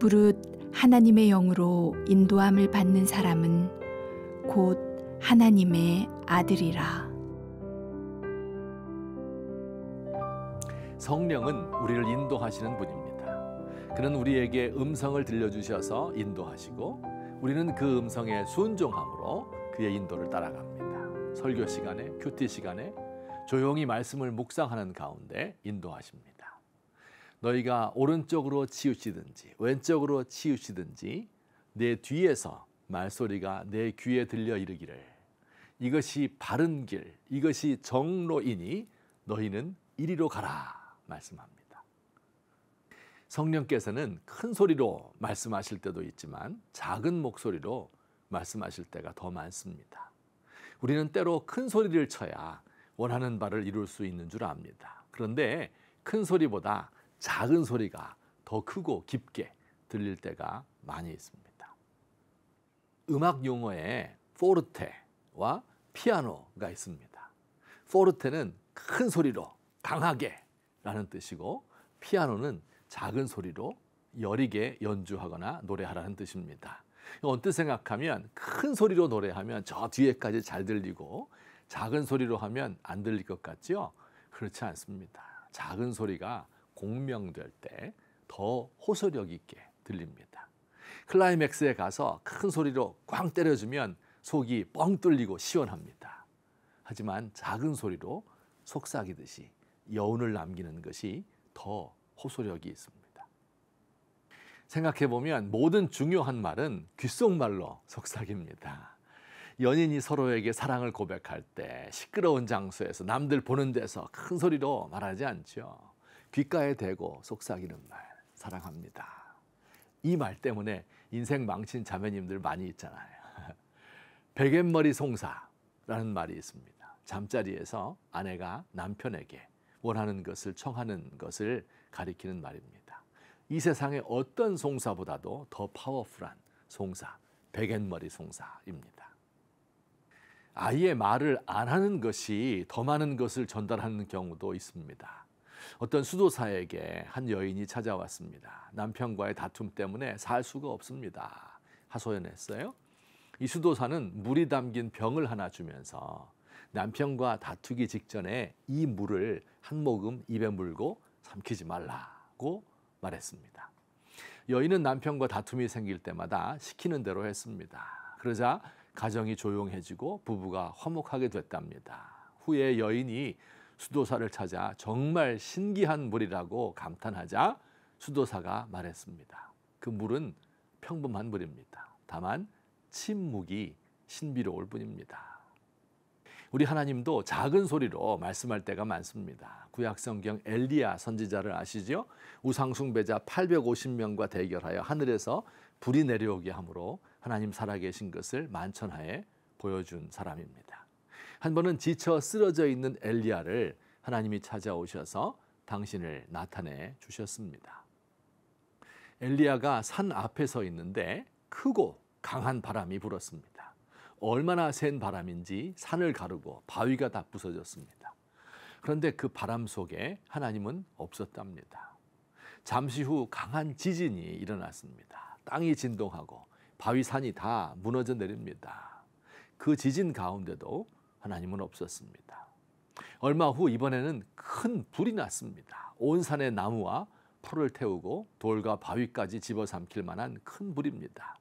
무릇 하나님의 영으로 인도함을 받는 사람은 곧 하나님의 아들이라. 성령은 우리를 인도하시는 분입니다. 그는 우리에게 음성을 들려주셔서 인도하시고 우리는 그 음성에 순종함으로 그의 인도를 따라갑니다. 설교 시간에, 큐티 시간에 조용히 말씀을 묵상하는 가운데 인도하십니다. 너희가 오른쪽으로 치우치든지 왼쪽으로 치우치든지 내 뒤에서 말소리가 내 귀에 들려 이르기를 이것이 바른 길, 이것이 정로이니 너희는 이리로 가라 말씀합니다. 성령께서는 큰 소리로 말씀하실 때도 있지만 작은 목소리로 말씀하실 때가 더 많습니다. 우리는 때로 큰 소리를 쳐야 원하는 바를 이룰 수 있는 줄 압니다. 그런데 큰 소리보다 작은 소리가 더 크고 깊게 들릴 때가 많이 있습니다. 음악 용어에 포르테와 피아노가 있습니다. 포르테는 큰 소리로 강하게 라는 뜻이고 피아노는 작은 소리로 여리게 연주하거나 노래하라는 뜻입니다. 언뜻 생각하면 큰 소리로 노래하면 저 뒤에까지 잘 들리고 작은 소리로 하면 안 들릴 것 같죠? 그렇지 않습니다. 작은 소리가 공명될 때 더 호소력 있게 들립니다. 클라이맥스에 가서 큰 소리로 꽝 때려주면 속이 뻥 뚫리고 시원합니다. 하지만 작은 소리로 속삭이듯이 여운을 남기는 것이 더 호소력이 있습니다. 생각해보면 모든 중요한 말은 귓속말로 속삭입니다. 연인이 서로에게 사랑을 고백할 때 시끄러운 장소에서 남들 보는 데서 큰 소리로 말하지 않죠. 귓가에 대고 속삭이는 말, 사랑합니다. 이 말 때문에 인생 망친 자매님들 많이 있잖아요. 백엔머리 송사라는 말이 있습니다. 잠자리에서 아내가 남편에게 원하는 것을 청하는 것을 가리키는 말입니다. 이 세상의 어떤 송사보다도 더 파워풀한 송사, 백엔머리 송사입니다. 아예 말을 안 하는 것이 더 많은 것을 전달하는 경우도 있습니다. 어떤 수도사에게 한 여인이 찾아왔습니다. 남편과의 다툼 때문에 살 수가 없습니다. 하소연했어요. 이 수도사는 물이 담긴 병을 하나 주면서 남편과 다투기 직전에 이 물을 한 모금 입에 물고 삼키지 말라고 말했습니다. 여인은 남편과 다툼이 생길 때마다 시키는 대로 했습니다. 그러자 가정이 조용해지고 부부가 화목하게 됐답니다. 후에 여인이 수도사를 찾아 정말 신기한 물이라고 감탄하자 수도사가 말했습니다. 그 물은 평범한 물입니다. 다만 침묵이 신비로울 뿐입니다. 우리 하나님도 작은 소리로 말씀할 때가 많습니다. 구약성경 엘리야 선지자를 아시죠? 우상숭배자 850명과 대결하여 하늘에서 불이 내려오게 함으로 하나님 살아계신 것을 만천하에 보여준 사람입니다. 한 번은 지쳐 쓰러져 있는 엘리야를 하나님이 찾아오셔서 당신을 나타내 주셨습니다. 엘리야가 산 앞에 서 있는데 크고 강한 바람이 불었습니다. 얼마나 센 바람인지 산을 가르고 바위가 다 부서졌습니다. 그런데 그 바람 속에 하나님은 없었답니다. 잠시 후 강한 지진이 일어났습니다. 땅이 진동하고 바위산이 다 무너져 내립니다. 그 지진 가운데도 하나님은 없었습니다. 얼마 후 이번에는 큰 불이 났습니다. 온 산의 나무와 풀을 태우고 돌과 바위까지 집어삼킬 만한 큰 불입니다.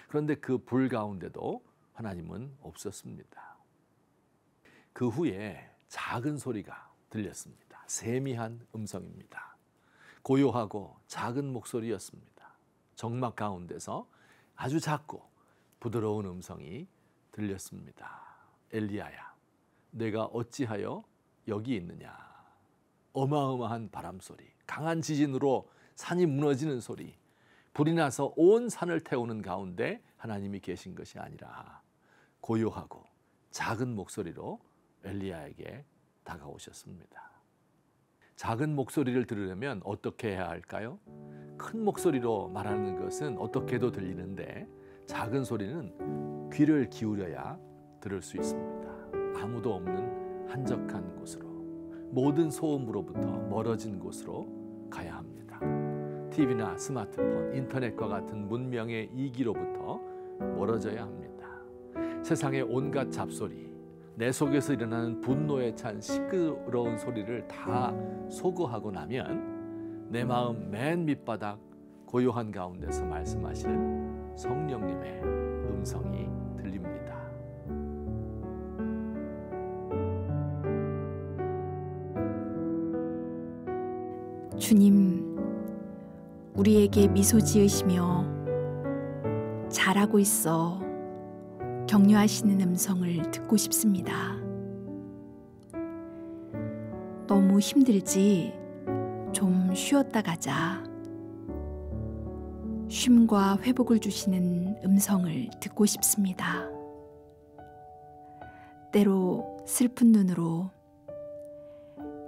그런데 그 불 가운데도 하나님은 없었습니다. 그 후에 작은 소리가 들렸습니다. 세미한 음성입니다. 고요하고 작은 목소리였습니다. 정막 가운데서 아주 작고 부드러운 음성이 들렸습니다. 엘리야야, 내가 어찌하여 여기 있느냐. 어마어마한 바람소리, 강한 지진으로 산이 무너지는 소리, 불이 나서 온 산을 태우는 가운데 하나님이 계신 것이 아니라 고요하고 작은 목소리로 엘리야에게 다가오셨습니다. 작은 목소리를 들으려면 어떻게 해야 할까요? 큰 목소리로 말하는 것은 어떻게도 들리는데 작은 소리는 귀를 기울여야 들을 수 있습니다. 아무도 없는 한적한 곳으로, 모든 소음으로부터 멀어진 곳으로 가야 합니다. TV나 스마트폰, 인터넷과 같은 문명의 이기로부터 멀어져야 합니다. 세상의 온갖 잡소리, 내 속에서 일어나는 분노에 찬 시끄러운 소리를 다 소거하고 나면 내 마음 맨 밑바닥 고요한 가운데서 말씀하시는 성령님의 음성이 들립니다. 주님, 우리에게 미소 지으시며 잘하고 있어 격려하시는 음성을 듣고 싶습니다. 너무 힘들지? 좀 쉬었다 가자. 쉼과 회복을 주시는 음성을 듣고 싶습니다. 때로 슬픈 눈으로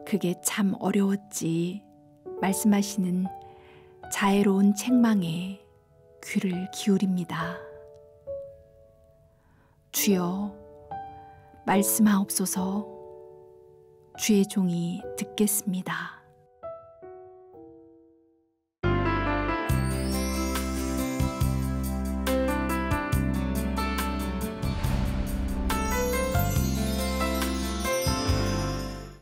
그게 참 어려웠지 말씀하시는 자애로운 책망에 귀를 기울입니다. 주여, 말씀하옵소서. 주의 종이 듣겠습니다.